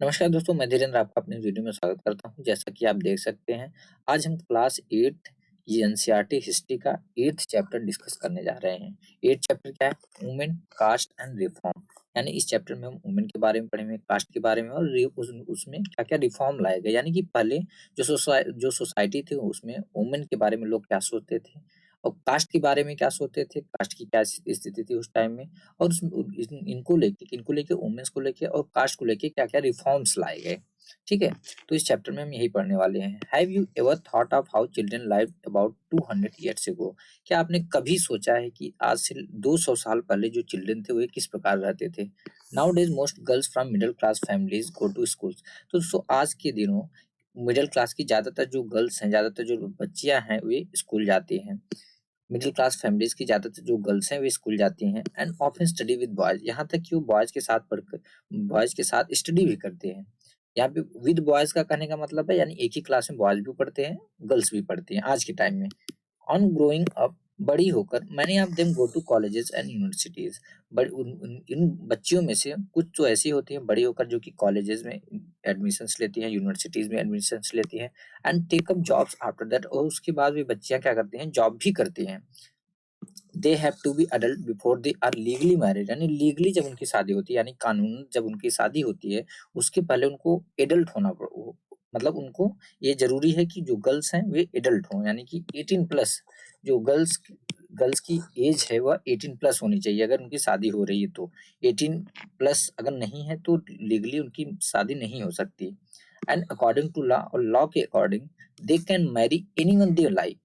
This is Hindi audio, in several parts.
नमस्कार दोस्तों, मैं धीरेन्द्र आपका अपने वीडियो में स्वागत करता हूं। जैसा कि आप देख सकते हैं, आज हम क्लास 8 एनसीईआरटी हिस्ट्री का 8th चैप्टर डिस्कस करने जा रहे हैं। 8th चैप्टर क्या है? Women, caste and reform. यानी इस चैप्टर में हम वुमेन के बारे में पढ़ेंगे, कास्ट के बारे में और उसमें क्या-क्या रिफॉर्म लाए गए। यानी कि पहले जो सोसाइटी थी उसमें वुमेन के बारे में लोग क्या सोचते थे और कास्ट के बारे में क्या सोचते थे, कास्ट की क्या स्थिति थी उस टाइम में और किनको लेके वुमेन्स को लेके और कास्ट को लेके क्या-क्या रिफॉर्म्स लाए गए। ठीक है? तो इस चैप्टर में हम यही पढ़ने वाले हैं। Have you ever thought of how children lived about 200 years ago? क्या आपने कभी सोचा है कि आज से 200 साल पहले जो चिल्ड्रन थे वो किस प्रकार रहते थे? Nowadays most girls from middle class families go to schools. तो दोस्तों आज के दिनों मिडल क्लास की ज्यादातर जो गर्ल्स हैं, ज्यादातर जो बच्चियां हैं वे स्कूल जाती हैं। मिडिल क्लास फैमिलीज की ज्यादातर जो गर्ल्स हैं वे स्कूल जाती हैं and often study with boys. यहाँ तक कि वो बॉयज के साथ पढ़कर बॉयज के साथ स्टडी भी करते हैं। यहाँ पे विद बॉयज का कहने का मतलब है यानी एक ही क्लास में बॉयज भी पढ़ते हैं, गर्ल्स भी पढ़ती हैं आज के टाइम में। ऑन ग्रोइंग अप, बड़ी होकर many of them go to colleges and universities. इन बच्चियों में से कुछ तो ऐसी होती हैं बड़ी होकर जो कि कॉलेजेस में एडमिशन्स लेती हैं, यूनिवर्सिटीज में एडमिशन्स लेती हैं and take up jobs after that. और उसके बाद भी बच्चियां क्या करती हैं, जॉब भी करती हैं। They have to be adult before they are legally married. यानी लीगली जब उनकी शादी होती है, यानी कानून जब उनकी शादी होती है उसके पहले उनको एडल्ट मतलब उनको ये जरूरी है कि जो गर्ल्स हैं वे एडल्ट हों, यानी कि 18 प्लस। जो गर्ल्स की एज है वह 18 प्लस होनी चाहिए अगर उनकी शादी हो रही है तो। 18 प्लस अगर नहीं है तो लीगली उनकी शादी नहीं हो सकती। एंड अकॉर्डिंग टू लॉ, और लॉ के according they can marry anyone they like.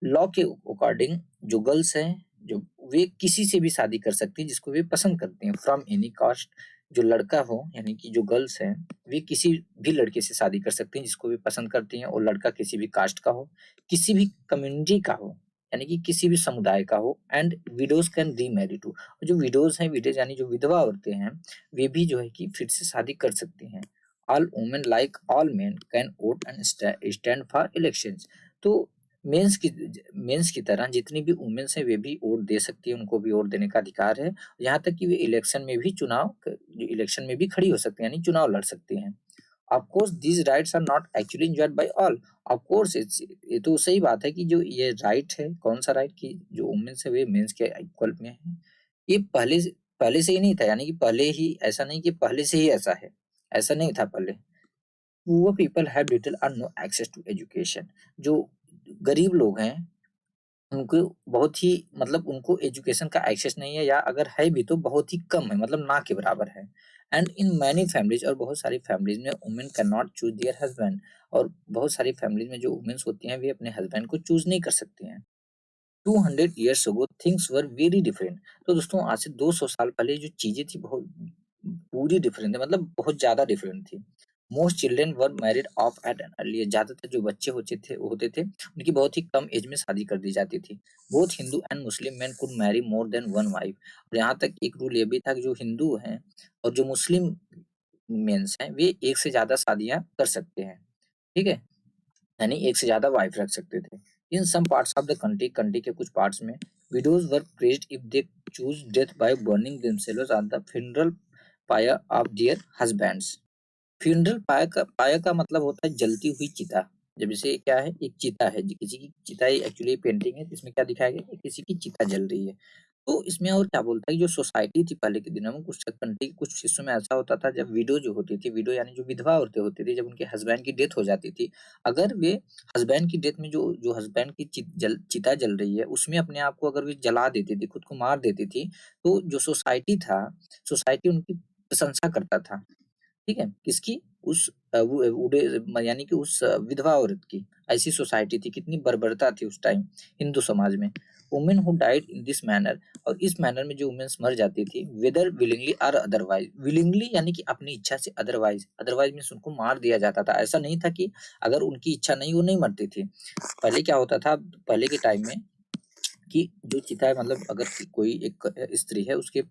Law के अकॉर्डिंग जो गर्ल्स हैं, जो वे किसी से भी शादी कर सकती हैं जिसको वे पसंद करती हैं, फ्रॉम एनी कास्ट। जो लड़का हो यानी कि जो गर्ल्स हैं वे किसी भी लड़के से शादी कर सकती हैं जिसको वे पसंद करती हैं, और लड़का किसी भी कास्ट का हो, किसी भी कम्युनिटी का हो, यानी कि किसी भी समुदाय का हो। And widows can remarry too. जो विडोज हैं, विडोज यानी जो विधवा औरतें हैं, वे भी जो है कि फिर से शादी कर सकती हैं। All women like all main can vote and stand for elections. तो मेंस की तरह जितनी भी वुमेन्स हैं वे भी वोट दे सकती है, उनको भी वोट देने का अधिकार है। यहाँ तक कि वे इलेक्शन में भी खड़ी हो सकती हैं, यानी चुनाव लड़ सकती हैं। Of course these rights are not actually enjoyed by all. Of course ये तो सही बात है कि जो ये राइट है, कौन सा राइट की जो वुमेन्स है वे मेंस के इक्वल में है, ये पहले से ही नहीं था। यानी कि पहले ही ऐसा नहीं कि पहले से ही ऐसा है, ऐसा नहीं था पहले। पुअर पीपल हैव लिटिल और नो एक्सेस टू एजुकेशन। जो गरीब लोग हैं उनको बहुत ही मतलब उनको एजुकेशन का एक्सेस नहीं है, या अगर है भी तो बहुत ही कम है, मतलब ना के बराबर है। एंड इन मैनी फैमिलीज, और बहुत सारी फैमिलीज में women can not choose there husband. और बहुत सारी फैमिलीज में जो वुमेन्स होती हैं वे अपने हस्बैंड को चूज नहीं कर सकती हैं। 200 years ago things were very different. तो दोस्तों आज से 200 साल पहले जो चीजें थी बहुत पूरी डिफरेंट है, मतलब बहुत ज्यादा डिफरेंट थी। Most children were married off at an early. ज्यादातर जो बच्चे होते थे उनकी बहुत ही कम एज में शादी कर दी जाती थी। Both Hindu and Muslim man could Mary more than one wife. और यहाँ तक एक रूल ये भी था कि जो हिंदू हैं और जो मुस्लिम मेंस हैं वे एक से ज्यादा शादियां कर सकते हैं। ठीक है, यानी एक से ज्यादा वाइफ रख सकते थे। In some parts of the country के कुछ पार्ट्स में widows were praised if they choose death by burning themselves on the funeral pyre of their husbands. Funeral pyre का मतलब होता है जलती हुई चिता। जब जैसे क्या है, एक चिता है, किसी की चिता, एक्चुअली पेंटिंग है इसमें क्या दिखाया गया है, किसी की चिता जल रही है। तो इसमें और क्या बोलता है, जो सोसाइटी थी पहले के दिनों में, कुछ कंट्री के कुछ हिस्सों में ऐसा होता था जब विडो जो होती थी, विडो यानी जो विधवा औरतें होती थी, जब उनके हस्बैंड की डेथ हो जाती थी, अगर वे हस्बैंड की डेथ में जो जो हस्बैंड की चिता जल रही है उसमें अपने आप को अगर वे जला देती थी, खुद को मार देती थी, तो जो सोसाइटी था, सोसाइटी उनकी प्रशंसा करता था। ठीक है? किसकी? उस यानी कि उस विधवा औरत की। ऐसी सोसाइटी थी, कितनी बर्बरता थी उस टाइम हिंदू समाज में। Women who died in this manner, और इस मैनर में जो वुमेन्स मर जाती थी, वेदर विलिंगली और अदरवाइज। विलिंगली यानी कि अपनी इच्छा से, अदरवाइज अदरवाइज मीन्स उनको मार दिया जाता था। ऐसा नहीं था कि अगर उनकी इच्छा नहीं वो नहीं मरती थी। पहले क्या होता था, पहले के टाइम में कि जो चिता है, मतलब अगर कोई एक स्त्री है, उसके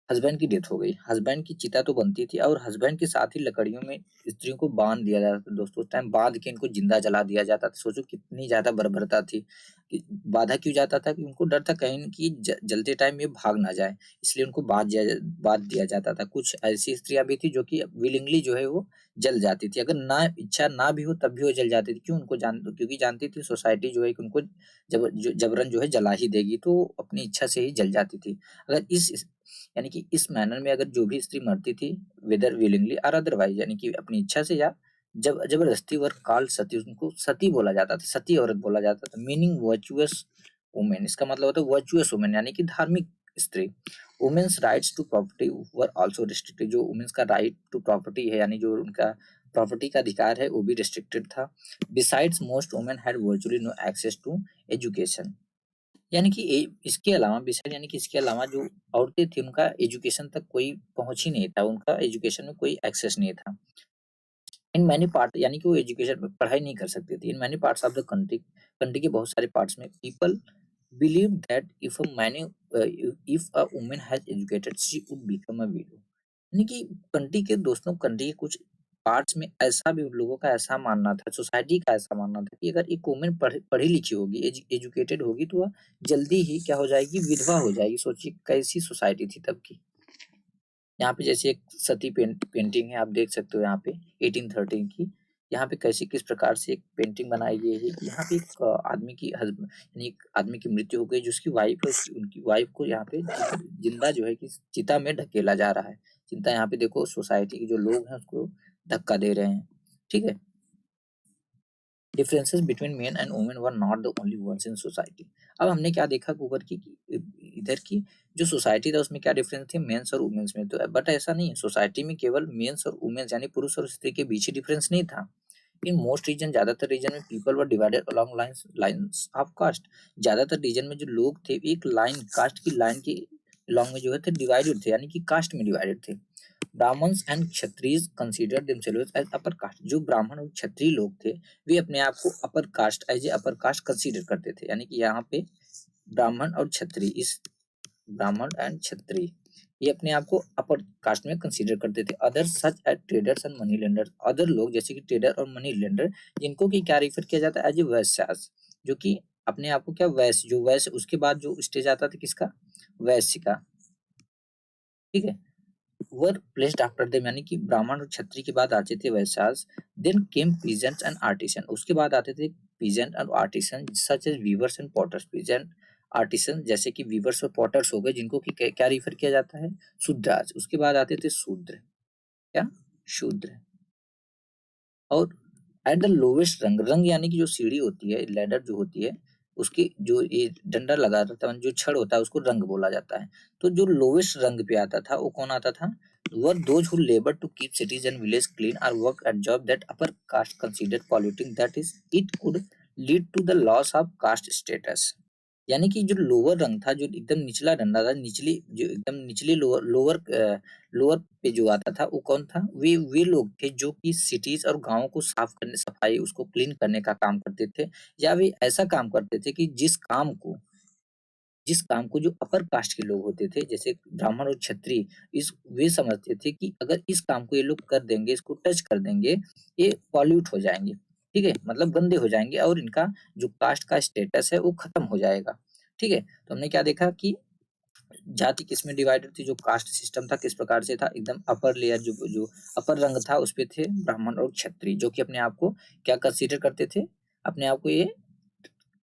हस्बैंड की डेथ हो गई, हस्बैंड की चिता तो बनती थी और हस्बैंड के साथ ही लकड़ियों में स्त्रियों को बांध दिया जाता था। दोस्तों उस टाइम बांध के इनको जिंदा जला दिया जाता था। सोचो कितनी ज्यादा बर्बरता थी। बाधा क्यों जाता था कि उनको डर था कहीं कि जलते टाइम ये भाग ना जाए, इसलिए उनको बांध दिया जाता था। कुछ ऐसी स्त्रियां भी थी जो कि विलिंगली जो है वो जल जाती थी, अगर ना इच्छा ना भी हो तब भी वो जल जाती थी। क्यों? क्योंकि जानती थी सोसाइटी जो है कि उनको जबरन जो है जला ही देगी, तो अपनी इच्छा से ही जल जाती थी। अगर यानी कि इस मैनर में अगर जो भी स्त्री मरती थी, वेदर विलिंगली और अदरवाइज, यानी कि अपनी इच्छा से या जबरदस्ती, वर कॉल्ड सती, उनको सती बोला जाता था, सती औरत बोला जाता था। मीनिंग वर्चुअस वुमेन, इसका मतलब होता है वर्चुअस वुमेन, यानी कि धार्मिक स्त्री। Women's rights to property were also restricted, जो वुमेन्स का राइट टू प्रॉपर्टी है, यानी जो उनका प्रॉपर्टी का अधिकार है, वो भी रिस्ट्रिक्टेड था। Besides most women had virtually no access to education, यानी कि इसके अलावा बिसाइड, यानी कि इसके अलावा जो औरतें थी उनका एजुकेशन तक कोई पहुंच ही नहीं था, उनका एजुकेशन में कोई एक्सेस नहीं था। इन मैनी पार्ट, यानी कि वो एजुकेशन में पढ़ाई नहीं कर सकती थी। In many parts of the country, country के बहुत सारे पार्ट्स में people believe that if a woman has educated she would become a window, यानी कि कंट्री के कुछ पार्ट्स में ऐसा भी लोगों का ऐसा मानना था, सोसाइटी का ऐसा मानना था कि अगर एक वुमेन पढ़ी लिखी होगी, एजुकेटेड होगी, तो वह जल्दी ही क्या हो जाएगी, विधवा हो जाएगी। सोचिए कैसी सोसाइटी थी तब की। यहाँ पे जैसे एक सती पेंटिंग है, आप देख सकते हो यहाँ पे 1813 की। यहाँ पे कैसे किस प्रकार से एक पेंटिंग बनाई गई है। यहाँ पे एक आदमी की हस्बैंड, यानी एक आदमी की मृत्यु हो गई, जिसकी वाइफ है, उनकी वाइफ को यहाँ पे जिंदा जो है कि चिता में ढकेला जा रहा है। चिंता, यहाँ पे देखो सोसाइटी के जो लोग हैं उसको धक्का दे रहे हैं। ठीक है। Differences between main and women were not the only words in society. अब हमने क्या देखा ऊपर की इधर की जो सोसाइटी था उसमें क्या डिफरेंस थे मेंस और वुमेन्स में, तो बट ऐसा नहीं, सोसाइटी में केवल मेंस और वुमेन्स यानी पुरुष और स्त्री के बीच ही डिफरेंस नहीं था। इन मोस्ट रीजन, ज्यादातर रीजन में people were divided along lines of caste. ज्यादातर रीजन में जो लोग थे एक लाइन, कास्ट की लाइन के अलॉन्ग में जो है थे डिवाइडेड थे, यानी कि कास्ट में डिवाइडेड थे। Brahmans and Kshatriya consider themselves as upper caste, जो ब्राह्मण और क्षत्रिय लोग थे वे अपने आप को upper caste, as a upper caste consider करते थे। यानी कि यहाँ पे ब्राह्मण और क्षत्रिय, इस ब्राह्मण एंड क्षत्रिय ये अपने आप को अपर कास्ट में कंसीडर करते थे। Other such as traders and money lender, other लोग जैसे कि ट्रेडर और मनी लेंडर, जिनको की क्या रिफर किया जाता है एज ए वैश्यास, जो कि अपने आप को क्या वैश्य, जो वैश्य, उसके बाद जो स्टेज आता था किसका, वैश्य का। ठीक है। वर प्लेस्ड आफ्टर देम, यानी कि ब्राह्मण और क्षत्रिय के बाद आते थे वैश्यास। Then came peasants and artisan, उसके बाद आते थे पीजेंट और artisan such as weavers and potters. Peasant artisan जैसे कि वीवर्स और पॉटर्स हो गए, जिनको कि क्या रिफर किया जाता है, शूद्राज। उसके बाद आते थे शूद्र, क्या, शूद्र। और एट द लोवेस्ट रंग, रंग यानी कि जो सीढ़ी होती है, लैडर जो होती है, उसकी जो ये डंडा लगा रहता है, जो छड़ होता है, उसको रंग बोला जाता है। तो जो लोवेस्ट रंग पे आता था वो कौन आता था, were those who labour to keep cities and village clean और work at job that upper caste consider polluting, that is it could lead to the loss of caste status. यानी कि जो लोअर रंग था, जो एकदम निचला डंडा था, निचली जो एकदम निचली लोअर लोअर लोअर पे जो आता था वो कौन था, वे लोग थे जो कि सिटीज और गांवों को साफ करने, सफाई उसको क्लीन करने का काम करते थे, या वे ऐसा काम करते थे कि जिस काम को जो अपर कास्ट के लोग होते थे, जैसे ब्राह्मण और क्षत्रिय, इस वे समझते थे कि अगर इस काम को ये लोग कर देंगे, इसको टच कर देंगे, ये पॉल्यूट हो जाएंगे। ठीक है, मतलब गंदे हो जाएंगे और इनका जो कास्ट का स्टेटस है वो खत्म हो जाएगा। ठीक है, तो हमने क्या देखा कि जाति किसमें डिवाइडेड थी, जो कास्ट सिस्टम था किस प्रकार से था, एकदम अपर लेयर, जो जो अपर रंग था उस पे थे ब्राह्मण और क्षत्रिय, जो कि अपने आप को क्या कंसीडर करते थे, अपने आप को ये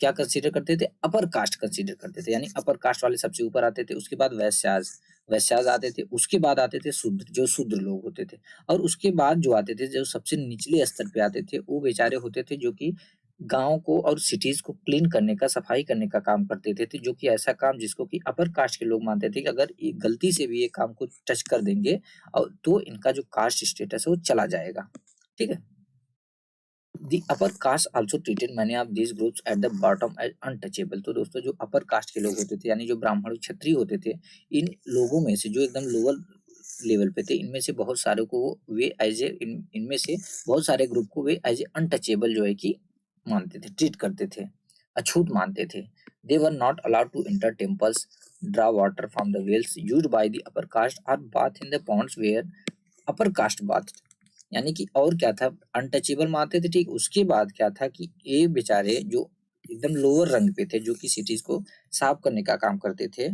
क्या कंसीडर करते थे, अपर कास्ट कंसीडर करते थे, यानी अपर कास्ट वाले सबसे ऊपर आते थे। उसके बाद वैश्याज आते थे, उसके बाद आते थे शूद्र, जो शूद्र लोग होते थे, और उसके बाद जो आते थे, जो सबसे निचले स्तर पे आते थे, वो बेचारे होते थे जो कि गांव को और सिटीज को क्लीन करने का, सफाई करने का काम करते थे, जो कि ऐसा काम जिसको कि अपर कास्ट के लोग मानते थे कि अगर ये गलती से भी ये काम को टच कर देंगे और तो इनका जो कास्ट स्टेटस है वो चला जाएगा। ठीक है। The upper caste also treated many of these groups at the bottom as untouchable। तो दोस्तों जो अपर कास्ट के लोग होते थे, यानी जो ब्राह्मण क्षत्रिय होते थे, इन लोगों में से जो एकदम लोअर लेवल पे थे, इनमें से बहुत सारे को वे एज ए इनमें से बहुत सारे ग्रुप को वे एज ए अनटचेबल जो है कि मानते थे, ट्रीट करते थे, अछूत मानते थे। They were not allowed to enter temples, draw water from the wells used by the upper caste और bath in the ponds where upper caste bath. यानी कि और क्या था, अनटचेबल मानते थे। ठीक, उसके बाद क्या था कि ये बेचारे जो एकदम लोअर रंग पे थे, जो कि सिटीज को साफ करने का काम करते थे,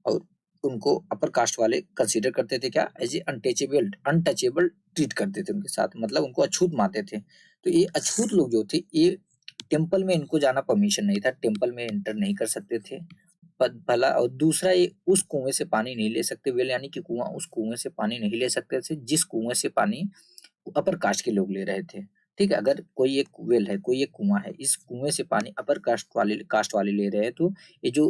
और उनको अपर कास्ट वाले कंसीडर करते थे क्या, as a untouchable untouchable treat करते थे उनके साथ, मतलब उनको अछूत मानते थे। तो ये अछूत लोग जो थे, ये टेम्पल में इनको जाना परमिशन नहीं था, टेम्पल में एंटर नहीं कर सकते थे। भला, और दूसरा ये उस कुएं से पानी नहीं ले सकते, वेल यानी कि कुआं, उस कुएं से पानी नहीं ले सकते थे जिस कुएं से पानी अपर कास्ट के लोग ले रहे थे। ठीक है, अगर कोई एक वेल है, कोई एक कुआं है, इस कुएं से पानी अपर कास्ट वाले ले रहे हैं, तो ये जो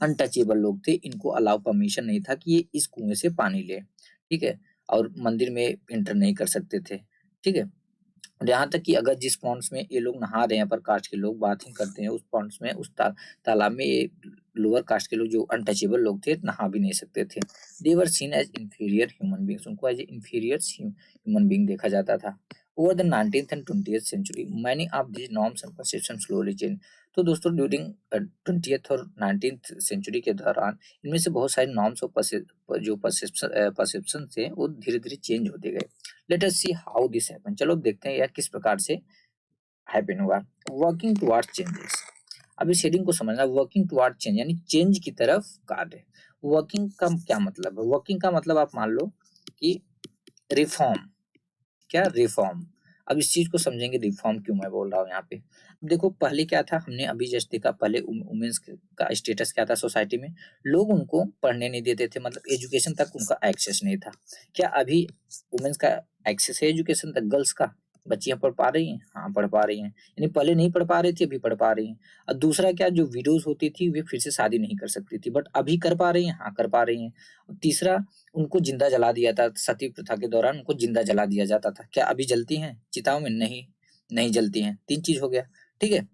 अनटचेबल लोग थे, इनको अलाउ परमिशन नहीं था कि ये इस कुएं से पानी ले। ठीक है, और मंदिर में एंटर नहीं कर सकते थे। ठीक है, यहाँ तक कि अगर जिस पॉन्ड्स में ये लोग नहा रहे हैं, अपर कास्ट के लोग बाथिंग करते हैं, उस पॉन्ड्स में, उस तालाब में ये लोअर कास्ट के लोग, जो अनटचेबल लोग थे, नहा भी नहीं सकते थे। They were seen as inferior human beings, उनको एज इंफीरियर ह्यूमन बींग देखा जाता था। Over the 19th and 20th century many of these norms and perception slowly change. तो दोस्तों, ड्यूरिंग 20th और 19th सेंचुरी के दौरान इनमें से बहुत सारे नॉर्म्स और जो परसेप्शन थे, वो धीरे धीरे चेंज होते गए। Let us see how this happen. चलो अब देखते हैं यार किस प्रकार से हैपन हुआ। वर्किंग टुवर्ड्स चेंजेस, अब इस हेडिंग को समझना। वर्किंग टुवर्ड्स चेंज यानी चेंज की तरफ कार्य। वर्किंग का क्या मतलब है? वर्किंग का मतलब आप मान लो कि रिफॉर्म। क्या? रिफॉर्म। अब इस चीज को समझेंगे, रिफॉर्म क्यों मैं बोल रहा हूँ यहाँ पे। अब देखो, पहले क्या था, हमने अभी जस्ट देखा, पहले वुमेन्स का स्टेटस क्या था सोसाइटी में। लोग उनको पढ़ने नहीं देते थे, मतलब एजुकेशन तक उनका एक्सेस नहीं था। क्या अभी वुमेन्स का एक्सेस है एजुकेशन तक? गर्ल्स का बच्चियां पढ़ पा रही हैं? हाँ, पढ़ पा रही हैं। यानी पहले नहीं पढ़ पा रही थी, अभी पढ़ पा रही हैं। और दूसरा क्या, जो विडोज होती थी वे फिर से शादी नहीं कर सकती थी, बट अभी कर पा रही हैं। हाँ, कर पा रही हैं। और तीसरा, उनको जिंदा जला दिया था, सती प्रथा के दौरान उनको जिंदा जला दिया जाता था। क्या अभी जलती हैं चिताओं में? नहीं, नहीं जलती हैं। 3 चीज हो गया। ठीक है,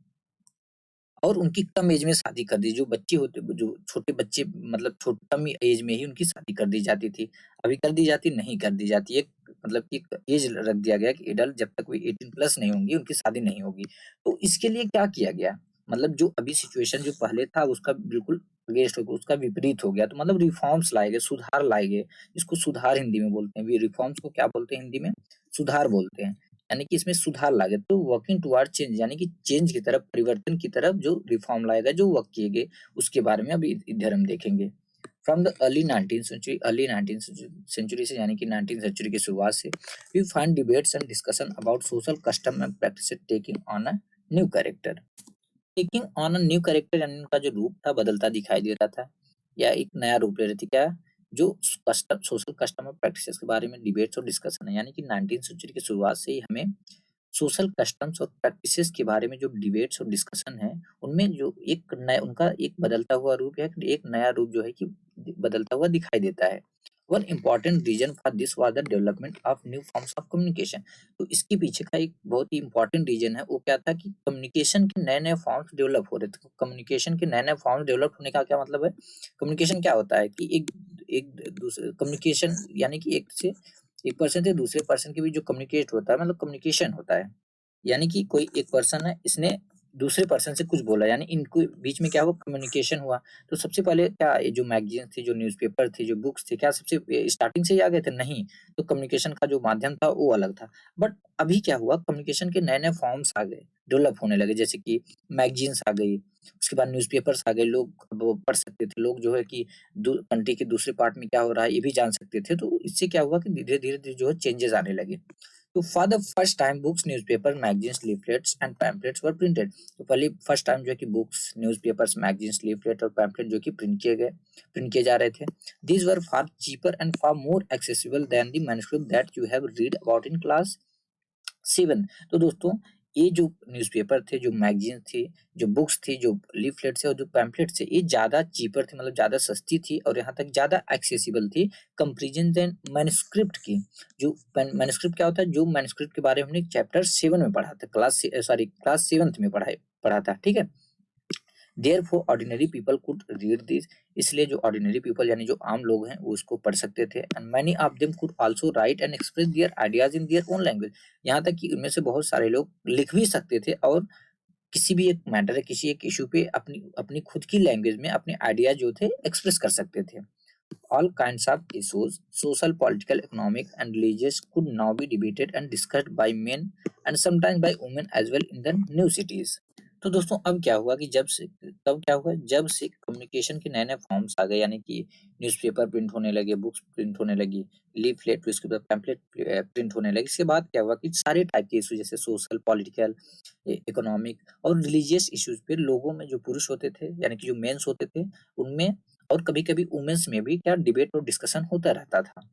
और उनकी कम एज में शादी कर दी। जो बच्चे होते, जो छोटे बच्चे, मतलब कम एज में ही उनकी शादी कर दी जाती थी। अभी कर दी जाती? नहीं कर दी जाती। एक मतलब कि एक एज रख दिया गया कि एडल्ट जब तक कोई 18 प्लस नहीं होंगी, उनकी शादी नहीं होगी। तो इसके लिए क्या किया गया, मतलब जो अभी सिचुएशन जो पहले था उसका बिल्कुल अगेंस्ट हो गया, उसका विपरीत हो गया। तो मतलब रिफॉर्म्स लाए गए, सुधार लाए गए। इसको सुधार हिंदी में बोलते हैं। रिफॉर्म्स को क्या बोलते हैं हिंदी में? सुधार बोलते हैं। यानी कि इसमें सुधार लाए गए। तो वर्किंग टुवर्ड चेंज यानी कि चेंज की तरफ, परिवर्तन की तरफ जो रिफॉर्म लाए गए, जो वर्क किए गए, उसके बारे में अभी इधर हम देखेंगे। From the early 19th century से, यानी कि 19th सेंचुरी की शुरुआत से, we find debates and discussion about social custom and practice taking on a new character. Taking on a new character यानी उनका जो रूप था बदलता दिखाई दे रहा था, या एक नया रूप ले रही थी। क्या? जो कस्टम, सोशल कस्टम और प्रैक्टिसेस के बारे में डिबेट्स और डिस्कशन है। यानी कि 19th सेंचुरी की शुरुआत से ही हमें सोशल कस्टम्स और प्रैक्टिसेस के बारे में जो डिबेट्स और डिस्कशन है, उनमें जो एक नया, उनका एक बदलता हुआ रूप है, एक नया रूप जो है कि बदलता हुआ दिखाई देता है। One important reason for this was the development of new forms of communication. तो इसके पीछे का एक बहुत ही इंपॉर्टेंट रीजन है, वो क्या था कि कम्युनिकेशन के नए नए फॉर्म्स डेवलप हो रहे थे। कम्युनिकेशन के नए नए फॉर्म्स डेवलप होने का क्या मतलब है? कम्युनिकेशन क्या होता है कि एक एक दूसरे, कम्युनिकेशन यानी कि एक पर्सन से दूसरे पर्सन के बीच जो कम्युनिकेट होता है, मतलब कम्युनिकेशन होता है। यानी कि कोई एक पर्सन है, इसने दूसरे पर्सन से कुछ बोला, यानी इनको बीच में क्या हुआ, कम्युनिकेशन हुआ। तो सबसे पहले क्या, ये जो मैगजीन थी, जो न्यूज़पेपर थे, जो बुक्स थे, क्या सबसे स्टार्टिंग से ही आ गए थे? नहीं। तो कम्युनिकेशन का जो माध्यम था वो अलग था। बट अभी क्या हुआ, कम्युनिकेशन के नए नए फॉर्म्स आ गए, डेवलप होने लगे। जैसे कि मैगजीन्स आ गई, उसके बाद न्यूज़पेपर्स आ गए, लोग अब वो पढ़ सकते थे। लोग जो है कि कंट्री के दूसरे पार्ट में क्या हो रहा है ये भी जान सकते थे। तो इससे क्या हुआ कि धीरे धीरे धीरे जो है चेंजेस आने लगे। तो for the first time books, newspaper, magazines, leaflets and pamphlets were printed. तो पहले फर्स्ट टाइम जो है कि बुक्स, न्यूज़पेपर्स, मैगजीन्स, लीफलेट और पैम्पलेट जो कि प्रिंट किए जा रहे थे। These were far cheaper and far more accessible than the manuscript that you have read about in class 7। तो दोस्तों, ये जो न्यूज़पेपर थे, जो मैगजीन थी, जो बुक्स थी, जो लीफलेट्स और जो पैम्पलेट्स थे, ये ज़्यादा चीपर थे, मतलब ज़्यादा सस्ती थी, और यहाँ तक ज़्यादा एक्सेसिबल थी कंपेरिजन देन मैन्युस्क्रिप्ट की। जो मैन्युस्क्रिप्ट क्या होता है? जो मैन्युस्क्रिप्ट के बारे में हमने चैप्टर 7 में पढ़ा था, क्लास 7th में पढ़ा था। ठीक है, therefore ordinary people could read this, इसलिए जो ऑर्डिनरी पीपल यानी जो आम लोग हैं वो उसको पढ़ सकते थे। And many of them could also right and express their ideas in their own language, यहाँ तक कि उनमें से बहुत सारे लोग लिख भी सकते थे, और किसी भी एक मैटर है, किसी एक इशू पे अपनी अपनी खुद की लैंग्वेज में अपने आइडिया जो थे एक्सप्रेस कर सकते थे। All kinds of issues, social, political, economic and religious could now be debated and discussed by men and sometimes by women as well in the new cities. तो दोस्तों अब क्या हुआ कि जब से कम्युनिकेशन के नए-नए फॉर्म्स आ गए, यानी कि न्यूज़पेपर प्रिंट होने लगे, बुक्स प्रिंट होने लगी, लीफलेट फिर उसके बाद पैम्पलेट प्रिंट होने लगे। इसके बाद क्या हुआ कि सारे टाइप के इश्यू जैसे सोशल, पॉलिटिकल, इकोनॉमिक और रिलीजियस इश्यूज़ पे लोगों में जो पुरुष होते थे, यानी कि जो मेंस होते थे, उनमें और कभी-कभी वुमेन्स में भी क्या डिबेट और डिस्कशन होता रहता था।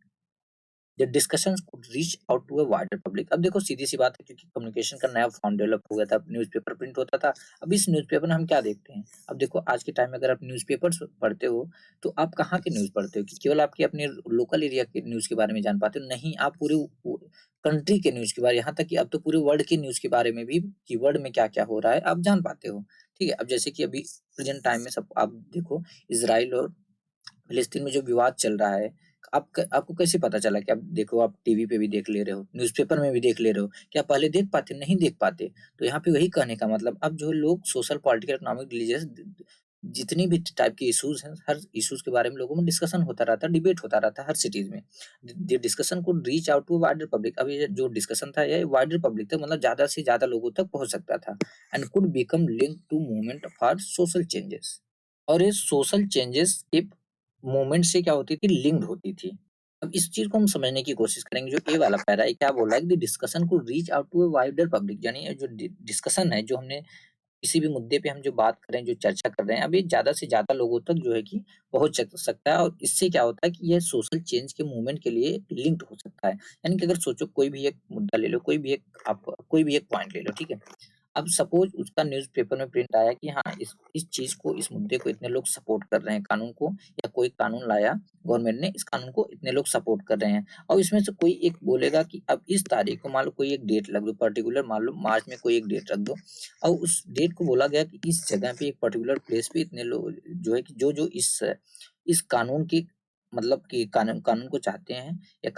The discussions could reach out to a wider public. अब देखो सीधी-सी बात है, क्योंकि कम्युनिकेशन का नया फॉर्म डेवलप हो गया था, न्यूज़पेपर प्रिंट होता था। अब इस न्यूज़पेपर में हम क्या देखते हैं? अब देखो आज के टाइम में अगर आप न्यूज़पेपर्स पढ़ते हो, तो आप कहाँ के न्यूज़ पढ़ते हो? कि केवल आपके अपने लोकल एरिया के न्यूज़ के बारे में जान पाते हो? नहीं, आप पूरे कंट्री के न्यूज़ के बारे, यहाँ तक कि अब तो पूरे वर्ल्ड के न्यूज़ के बारे में भी, कि वर्ल्ड में क्या-क्या हो रहा है, आप जान पाते हो। ठीक है? अब जैसे कि अभी प्रेज़ेंट टाइम में सब आप देखो, इज़राइल और फ़िलिस्तीन में जो विवाद चल रहा है, आपको कैसे पता चला? कि आप देखो, आप टीवी पे भी देख ले रहे हो, न्यूज़पेपर में भी देख ले रहे हो। क्या पहले देख पाते? नहीं देख पाते। तो यहाँ पे वही कहने का मतलब, अब जो लोग सोशल, पॉलिटिकल, इकोनॉमिक, रिलीजियस जितनी भी टाइप के इश्यूज़ हैं, हर इश्यूज़ के बारे में लोगों में डिस्कशन होता रहता है, डिबेट होता रहता है हर सिटीज़ में। The discussion could reach out to wider public. अब ये जो डिस्कशन था, ये वाइडर पब्लिक तक, मतलब ज़्यादा से ज़्यादा लोगों तक पहुँच सकता था, and could become linked to movement for social changes. और ये सोशल चेंजेस के मूवमेंट से क्या होती थी, लिंक्ड होती थी। अब इस चीज़ को हम समझने की कोशिश करेंगे, जो ये वाला पैरा है क्या बोल रहा है कि डिस्कशन को reach out to a wider public, यानी ये जो डिस्कशन है, जो हमने किसी भी मुद्दे पे हम जो बात कर रहे हैं, जो चर्चा कर रहे हैं, अब ये ज़्यादा से ज़्यादा लोगों तक जो है कि पहुँच सकता है, और इससे क्या होता है कि ये सोशल चेंज के मूवमेंट के लिए लिंक्ड हो सकता है। यानी कि अगर सोचो, कोई भी एक मुद्दा ले लो, कोई भी एक पॉइंट ले लो, ठीक है? अब सपोज़ उसका न्यूज़पेपर में प्रिंट आया कि हाँ, इस चीज़ को, इस मुद्दे को इतने लोग सपोर्ट कर रहे हैं, कानून को, या कोई कानून लाया गवर्नमेंट ने, इस कानून को इतने लोग सपोर्ट कर रहे हैं। और इसमें से कोई एक बोलेगा कि अब इस तारीख को, मान लो कोई एक डेट रख दो पर्टिकुलर, मान लो मार्च में कोई एक डेट रख दो, और उस डेट को बोला गया कि इस जगह पे, एक पर्टिकुलर प्लेस पे इतने लोग जो है कि जो इस कानून की, मतलब कि कानून कानून को चाहते हैं, या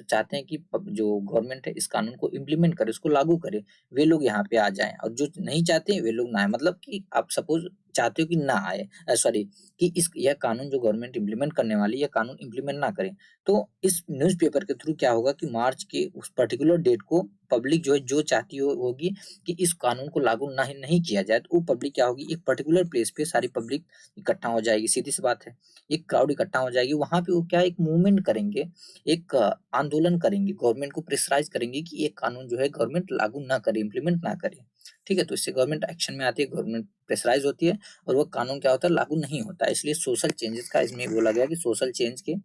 चाहते हैं कि जो गवर्नमेंट है इस कानून को इम्प्लीमेंट करे, उसको लागू करे, वे लोग यहाँ पे आ जाएँ, और जो नहीं चाहते वे लोग ना आएँ। मतलब कि आप सपोज़ चाहते हो कि ना आए, सॉरी, कि इस यह कानून जो गवर्नमेंट इम्प्लीमेंट करने वाली है, यह कानून इम्प्लीमेंट ना करे। तो इस न्यूज़पेपर के थ्रू क्या होगा कि मार्च के उस पर्टिकुलर डेट को पब्लिक जो है, जो चाहती होगी कि इस कानून को लागू नहीं किया जाए, तो वो पब्लिक क्या होगी, एक पर्टिकुलर प्लेस पे सारी पब्लिक इकट्ठा हो जाएगी, सीधी-सी बात है। एक क्राउड इकट्ठा हो जाएगी, वहाँ पे वो क्या एक मूवमेंट करेंगे, एक आंदोलन करेंगे, गवर्नमेंट को प्रेशराइज़ करेंगे कि ये कानून जो है गवर्नमेंट लागू ना करे, इम्प्लीमेंट ना करे। ठीक है? तो इससे गवर्नमेंट एक्शन में आती है, गवर्नमेंट प्रेशराइज़ होती है, और वो कानून क्या होता है, लागू नहीं होता है। इसलिए सोशल चेंजेज़ का इसमें बोला गया कि सोशल चेंज के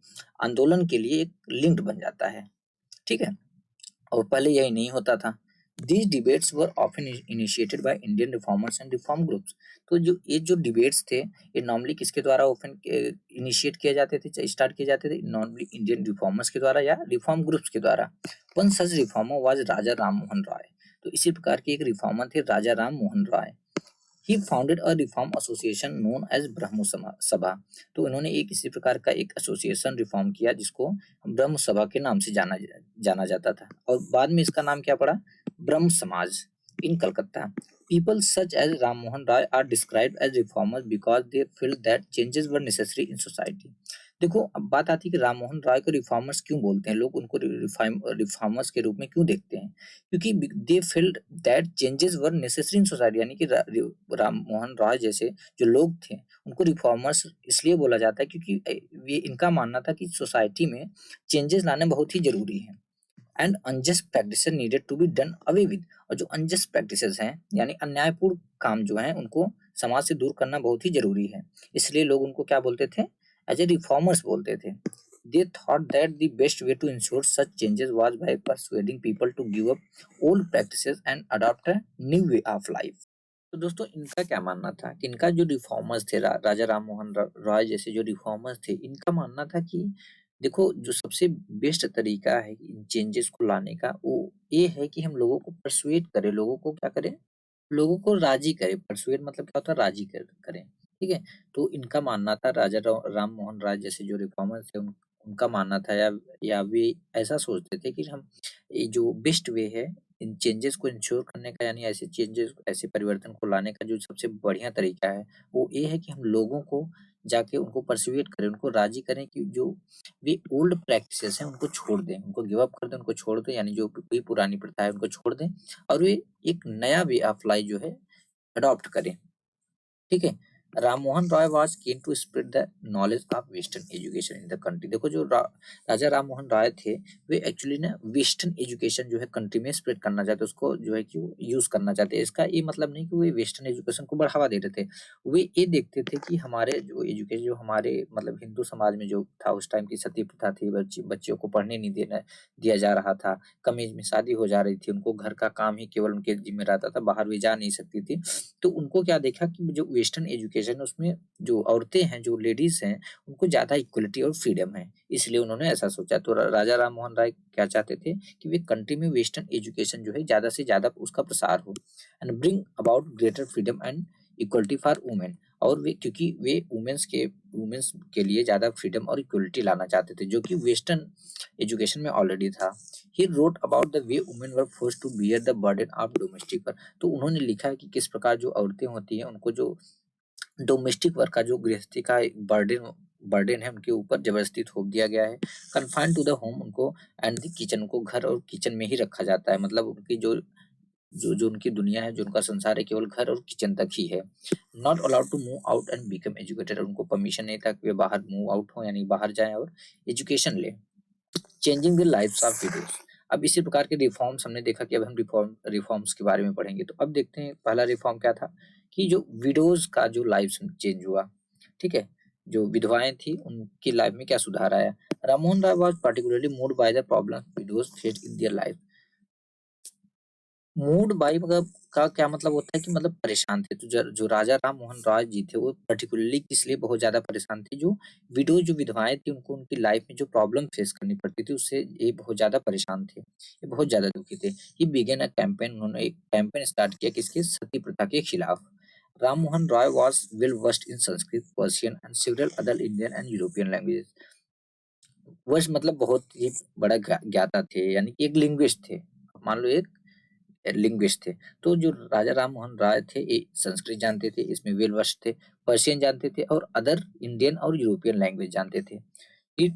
आंदोलन के लिए एक लिंक बन जाता है। ठीक है? और पहले यही नहीं होता था। These debates were often initiated by Indian reformers and reform groups। तो जो डिबेट्स थे, ये नॉर्मली किसके द्वारा ओपन इनिशिएट किए जाते थे, स्टार्ट किए जाते थे, नॉर्मली इंडियन रिफॉर्मर्स के द्वारा या रिफॉर्म ग्रुप्स के द्वारा। One such reformer was Raja Ram Mohan Roy. तो इसी प्रकार के एक रिफॉर्मर थे Raja Ram Mohan Roy. He founded a reform association known as Brahmo Sabha. तो इन्होंने एक इसी प्रकार का एक एसोसिएशन रिफॉर्म किया, जिसको ब्रह्म सभा के नाम से जाना जाता था, और बाद में इसका नाम क्या पड़ा, Brahmo Samaj, in Calcutta. People such as Ram Mohan Roy are described as reformers because they felt that changes were necessary in society. देखो, अब बात आती है कि राम मोहन राय को रिफॉर्मर्स क्यों बोलते हैं, लोग उनको रिफॉर्मर्स के रूप में क्यों देखते हैं? क्योंकि they felt that changes were necessary in society, यानी कि राम मोहन राय जैसे जो लोग थे, उनको रिफॉर्मर्स इसलिए बोला जाता है क्योंकि ये इनका मानना था कि सोसाइटी में चेंजेस लाना बहुत ही जरूरी है, and unjust practices needed to be done away with. और जो अनजस्ट प्रैक्टिसेस हैं, यानी अन्यायपूर्ण काम जो हैं, उनको समाज से दूर करना बहुत ही जरूरी है। इसलिए लोग उनको क्या बोलते थे, एज ए रिफॉर्मर्स बोलते थे। They thought that the best way to ensure such changes was by persuading people to give up old practices and adopt a new way of life. तो दोस्तों, इनका क्या मानना था कि इनका जो रिफॉर्मर्स थे, राजा राम मोहन रॉय जैसे जो रिफॉर्मर्स थे, इनका मानना था कि देखो, जो सबसे बेस्ट तरीका है इन चेंजेस को लाने का, वो ये है कि हम लोगों को परसुएट करें, लोगों को क्या करें, लोगों को राजी करें। परसुएट मतलब क्या होता है, राजी करें। ठीक है? तो इनका मानना था, राजा राम मोहन राय जैसे जो रिफॉर्मर्स थे, उनका मानना था, या वे ऐसा सोचते थे कि हम ये जो बेस्ट वे है इन चेंजेस को इंश्योर करने का, यानी ऐसे चेंजेस, ऐसे परिवर्तन को लाने का जो सबसे बढ़िया तरीका है, वो ये है कि हम लोगों को जाके उनको परसुएट करें, उनको राजी करें कि जो वे ओल्ड प्रैक्टिसेस हैं उनको छोड़ दें, उनको गिव अप कर दें, उनको छोड़ दें, यानी जो भी पुरानी प्रथा है उनको छोड़ दें, और वे एक नया वे ऑफ लाइफ जो है अडॉप्ट करें। ठीक है। Rammohun Roy was keen to spread the knowledge of western education in the country. देखो जो राजा राममोहन राय थे, वे एक्चुअली ना वेस्टर्न एजुकेशन जो है कंट्री में स्प्रेड करना चाहते, उसको जो है कि यूज करना चाहते। इसका ये मतलब नहीं कि वे वेस्टर्न एजुकेशन को बढ़ावा दे रहे थे, वे ये देखते थे कि हमारे जो एजुकेशन, जो हमारे मतलब हिंदू समाज में जो था उस टाइम की सती प्रथा थी, बच्चियों को पढ़ने नहीं देना दिया जा रहा था, कम एज में शादी हो जा रही थी, उनको घर का काम ही केवल उनके जिम्मे रहता था, बाहर भी जा नहीं सकती थी। तो उनको क्या देखा कि जो वेस्टर्न एजुकेशन है उसमें जो औरतें हैं, जो लेडीज हैं, उनको ज्यादा इक्वलिटी और फ्रीडम है, इसलिए उन्होंने ऐसा सोचा। तो राजा राम मोहन राय क्या चाहते थे कि वे कंट्री में वेस्टर्न एजुकेशन जो है ज्यादा से ज्यादा उसका प्रसार हो, and bring about greater freedom and equality for women. और वे क्योंकि वे वुमेन्स के लिए ज्यादा फ्रीडम और इक्वलिटी लाना चाहते थे, जो कि वेस्टर्न एजुकेशन में ऑलरेडी था। He wrote about the way women were forced to bear the burden of domestic work. तो उन्होंने लिखा है कि किस प्रकार जो औरतें होती हैं उनको जो डोमेस्टिक वर्क का, जो गृहस्थी का बर्डन बर्डन है, उनके ऊपर जबरदस्ती थोप दिया गया है। कन्फाइंड टू द होम उनको, एंड द किचन, उनको घर और किचन में ही रखा जाता है। मतलब उनकी जो जो जो उनकी दुनिया है, जो उनका संसार है, केवल घर और किचन तक ही है। Not allowed to move out and become educated, उनको परमिशन नहीं था कि वे बाहर मूव आउट हो, यानी बाहर जाएं और एजुकेशन लें। Changing the lifes of widows. अब इसी प्रकार के रिफॉर्म्स हमने देखा कि अब हम रिफॉर्म्स के बारे में पढ़ेंगे। तो अब देखते हैं पहला रिफॉर्म क्या था, कि जो विडोज का जो लाइफ चेंज हुआ। ठीक है। जो विधवाएं थी उनकी लाइफ में क्या सुधार आया। Rammohan Roy was particularly moved by the problem widows faced in their life. Moved by मतलब का क्या मतलब होता है कि मतलब परेशान थे। तो जो राजा राम मोहन राय जी थे वो पर्टिकुलरली किस लिए बहुत ज्यादा परेशान थे, जो जो विधवाएं थी उनको उनकी लाइफ में जो प्रॉब्लम फेस करनी पड़ती थी उससे ये बहुत ज्यादा परेशान थे, ये बहुत ज्यादा दुखी थे। ही बिगेन अ कैंपेन, उन्होंने एक कैंपेन स्टार्ट किया किसके, सती प्रथा के खिलाफ। Ram Mohan Roy was well versed in Sanskrit, Persian and several other Indian and European languages. Versed मतलब बहुत ही बड़ा ज्ञाता थे, यानी कि एक लिंग्विस्ट थे, मान लो एक लिंग्विस्ट थे। तो जो राजा राम मोहन राय थे ये संस्कृत जानते थे, इसमें वेल वर्स्ट थे, पर्शियन जानते थे और अदर इंडियन और यूरोपियन लैंग्वेज जानते थे। ही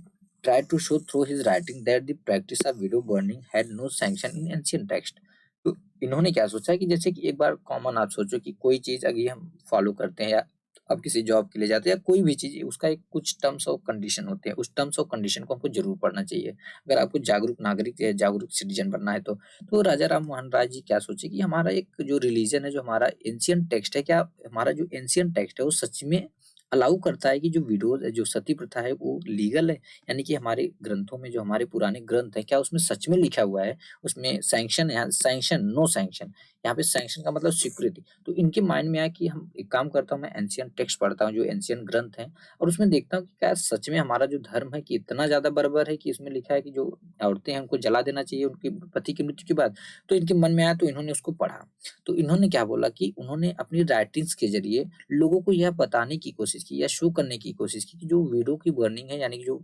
tried to show through his writing that the practice of widow burning had no sanction in ancient text। तो इन्होंने क्या सोचा कि जैसे कि एक बार कॉमन आप सोचो कि कोई चीज अगर हम फॉलो करते हैं, या आप किसी जॉब के लिए जाते हैं या कोई भी चीज, उसका एक कुछ टर्म्स ऑफ कंडीशन होते हैं, उस टर्म्स ऑफ कंडीशन को हमको जरूर पढ़ना चाहिए अगर आपको जागरूक नागरिक या जागरूक सिटीजन बनना है। तो राजा राम मोहन राय जी क्या सोचे कि हमारा एक जो रिलीजन है, जो हमारा एंशियंट टेक्स्ट है, क्या हमारा जो एंशियंट टेक्स्ट है वो सच में अलाउ करता है कि जो विडोज, जो सती प्रथा है वो लीगल है। यानी कि हमारे ग्रंथों में, जो हमारे पुराने ग्रंथ है, क्या उसमें सच में लिखा हुआ है, उसमें सैंक्शन है, सैंक्शन नो सैंक्शन, यहाँ पे सैंक्शन का मतलब स्वीकृति। तो इनके माइंड में आया कि हम एक काम करता हूँ, मैं एंशियंट टेक्स्ट पढ़ता हूँ, जो एंशियंट ग्रंथ है, और उसमें देखता हूँ कि क्या सच में हमारा जो धर्म है कि इतना ज्यादा बर्बर है कि इसमें लिखा है कि जो औरतें हैं उनको जला देना चाहिए उनके पति की मृत्यु के बाद। तो इनके मन में आया, तो इन्होंने उसको पढ़ा। तो इन्होंने क्या बोला कि उन्होंने अपनी राइटिंग्स के जरिए लोगों को यह बताने की कोशिश की या शो करने की कोशिश की कि जो विडो की बर्निंग है, यानी कि जो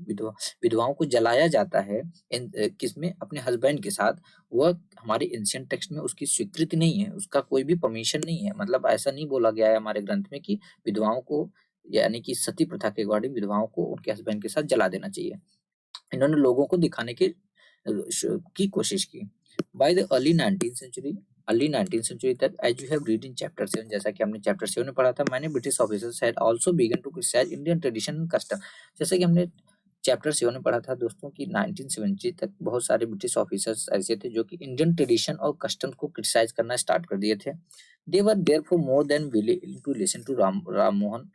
विधवाओं को जलाया जाता है किसमें, अपने हस्बैंड के साथ, वह हमारे एंशियंट टेक्स्ट में उसकी स्वीकृति नहीं है, उसका कोई भी परमिशन नहीं है। मतलब ऐसा नहीं बोला गया है हमारे ग्रंथ में कि विधवाओं को, यानी कि सती प्रथा के अकॉर्डिंग विधवाओं को उनके हस्बैंड के साथ जला देना चाहिए। इन्होंने लोगों को दिखाने की कोशिश की। By the early 19th century तक, as you have read in chapter 7, जैसा कि हमने चैप्टर 7 में पढ़ा था, मैंने British officers had also begun to criticise Indian tradition and custom. जैसे कि हमने चैप्टर 7 में पढ़ा था दोस्तों कि 1970 तक बहुत सारे ब्रिटिश ऑफिसर्स ऐसे थे जो कि इंडियन ट्रेडिशन और कस्टम को क्रिटिसाइज करना स्टार्ट कर दिए थे। They were therefore more than willing to listen to Ram Mohan,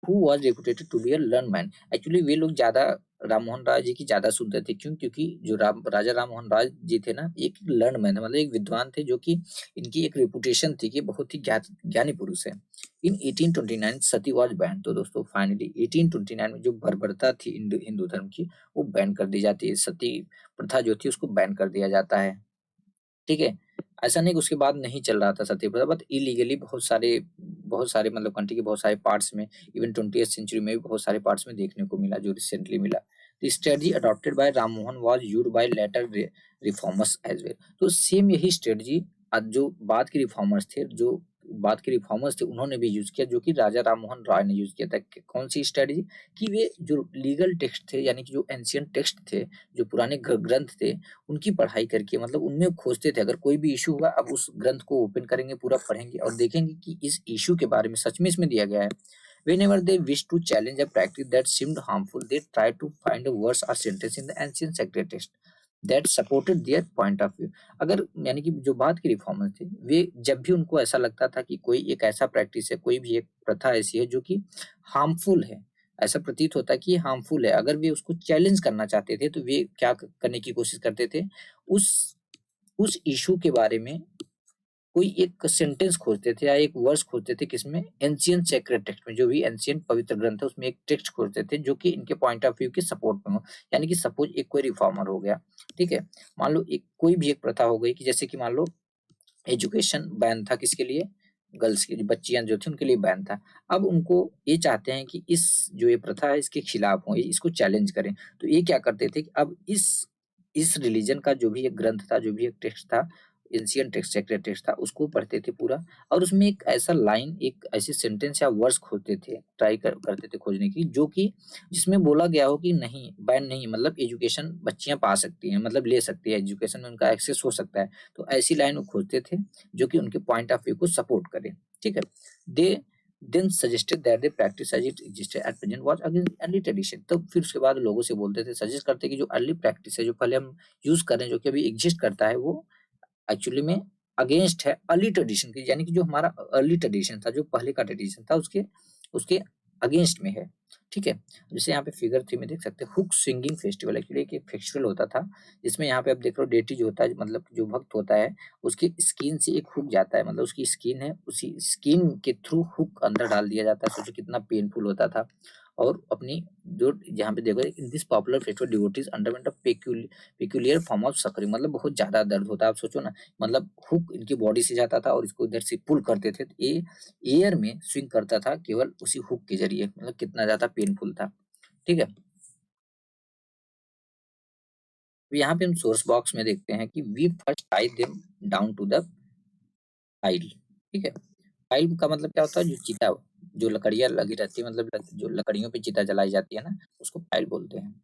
who was reputed to be a learned man। Actually वे लोग ज्यादा राम मोहन राय जी की ज्यादा सुनते थे, क्यों, क्योंकि जो राजा राम मोहन राय जी थे ना, एक लर्न मैन थे, मतलब एक विद्वान थे, जो कि इनकी एक रेपुटेशन थी कि बहुत ही ज्ञानी पुरुष है। इन 1829 सती वॉज बैन। तो दोस्तों फाइनली 1829 में जो बर्बरता थी हिंदू धर्म की, वो बैन कर दी जाती है, सती प्रथा जो थी उसको बैन कर दिया जाता है। ठीक है। ऐसा नहीं कि उसके बाद नहीं चल रहा था सती प्रथा, बट इलीगली बहुत सारे मतलब कंट्री के बहुत सारे पार्ट्स में, इवन 20th सेंचुरी में भी बहुत सारे पार्ट्स में देखने को मिला, जो रिसेंटली मिला। The strategy adopted by Ram Mohan was used by later reformers as well. तो सेम यही स्ट्रेटजी आज जो बाद के रिफॉर्मर्स थे, जो बात की रिफॉर्मर्स थे उन्होंने भी यूज किया, जो कि राजा राम मोहन रॉय ने यूज किया था। कौन सी स्ट्रेटजी? कि वे जो लीगल टेक्स्ट थे, यानी कि जो एंशियंट टेक्स्ट थे, जो पुराने ग्रंथ थे, उनकी पढ़ाई करके, मतलब उनमें खोजते थे अगर कोई भी इशू हुआ, अब उस ग्रंथ को ओपन करेंगे, पूरा पढ़ेंगे और देखेंगे कि इस इशू के बारे में सच में इसमें दिया गया है। Whenever they wish to challenge a practice that seemed harmful, they try to find a verse or sentence in the ancient sacred text that supported their point of view. अगर, यानी कि जो बात की रिफॉर्मर्स थे, वे जब भी उनको ऐसा लगता था कि कोई एक ऐसा प्रैक्टिस है, कोई भी एक प्रथा ऐसी है जो कि हार्मफुल है, ऐसा प्रतीत होता है कि हार्मफुल है, अगर वे उसको चैलेंज करना चाहते थे तो वे क्या करने की कोशिश करते थे, उस इशू के बारे में कोई एक सेंटेंस खोजते थे या एक वर्स खोजते थे, किसमें? एंशिएंट सेक्रेड टेक्स्ट में, जो भी एंशिएंट पवित्र ग्रंथ है उसमें एक टेक्स्ट खोजते थे जो कि इनके पॉइंट ऑफ व्यू के सपोर्ट में हो। यानी कि सपोज एक कोई रिफॉर्मर हो गया, ठीक है, मान लो एक कोई भी एक प्रथा हो गई कि जैसे कि मान लो एजुकेशन बैन था, किसके लिए? गर्ल्स के लिए, बच्चियां जो थी उनके लिए बैन था। अब उनको ये चाहते हैं कि इस जो ये प्रथा है इसके खिलाफ हो, इसको चैलेंज करें। तो ये क्या करते थे कि अब इस रिलीजन का जो भी एक ग्रंथ था, जो भी एक टेक्स्ट था, एंशिएंट टेक्स्ट, सेक्रेड टेक्स्ट था, उसको पढ़ते थे पूरा, और उसमें एक ऐसा लाइन, एक ऐसी सेंटेंस या वर्स खोजते थे, करते थे खोजने की, जो कि जिसमें बोला गया हो कि नहीं, बैन नहीं, मतलब एजुकेशन बच्चियां पा सकती हैं, मतलब ले सकती है, एजुकेशन में उनका एक्सेस हो सकता है। तो ऐसी लाइन वो खोजते थे जो कि उनके पॉइंट ऑफ व्यू को सपोर्ट करे, ठीक है। They then suggested that the practice as it existed at present was against early tradition. तो फिर उसके बाद लोगों से बोलते थे, सजेस्ट करते कि जो अर्ली प्रैक्टिस है, जो पहले हम यूज कर रहे हैं, जो कि अभी एग्जिस्ट करता है, वो एक्चुअली में अगेंस्ट है अर्ली ट्रेडिशन की, यानी कि जो हमारा अर्ली ट्रेडिशन था, जो पहले का ट्रेडिशन था, उसके उसके अगेंस्ट में है, ठीक है। जैसे यहाँ पे फिगर 3 में देख सकते हैं, हुक स्विंगिंग फेस्टिवल एक्चुअली एक फेस्टिवल होता था, जिसमें यहाँ पे आप देख रहे हो डेटी जो होता है, मतलब जो भक्त होता है, उसकी स्किन से एक हुक जाता है, मतलब उसकी स्किन है, उसी स्किन के थ्रू हुक अंदर डाल दिया जाता है। सोचो कितना पेनफुल होता था। और अपनी जो यहाँ पे देखो, in this popular festival devotees underwent a peculiar form of suffering, मतलब बहुत ज्यादा दर्द होता है। आप सोचो ना, मतलब हुक इनकी बॉडी से जाता था और इसको इधर से पुल करते थे, ये एयर में स्विंग करता था केवल उसी हुक के जरिए, मतलब कितना ज्यादा पेनफुल था, ठीक है। तो यहाँ पे हम सोर्स बॉक्स में देखते हैं कि we first tie them down to the pile, ठीक है। पाइल का मतलब क्या होता है? जो चिता, जो लकड़ियां लगी रहती है, मतलब जो लकड़ियों पे चिता जलाई जाती है ना, उसको पाइल बोलते हैं।